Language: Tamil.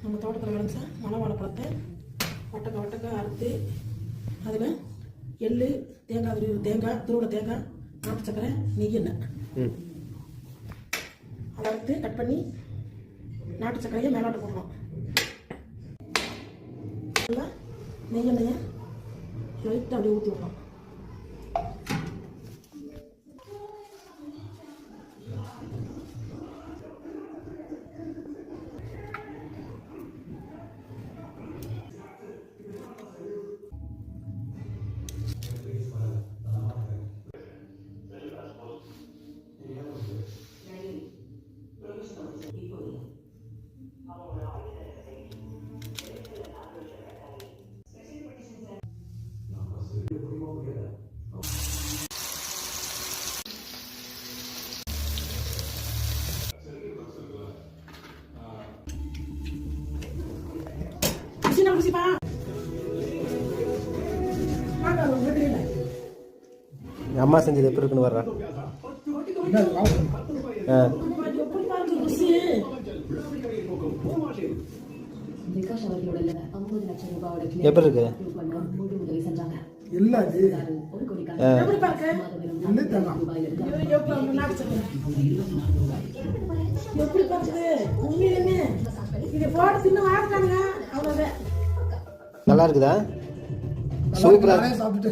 நம்ம தோட்டத்தில் விளைஞ்ச மலை வாழைப்பழத்தை வட்டக்க அறுத்து அதில் எள்ளு தேங்காய் துருவல தேங்காய் நாட்டு சக்கரை நெய் எண்ணெய் அதை அறுத்து கட் பண்ணி நாட்டு சக்கரையை மேலாட்ட போடணும். நெய் எண்ணெயை லைட்டாக அப்படியே ஊற்றி விடணும். அம்மா செஞ்சது எப்படி இருக்குன்னு வர்றா? எப்படி இருக்கு? நல்லா இருக்குதா? சூப்பரா சாப்பிட்டு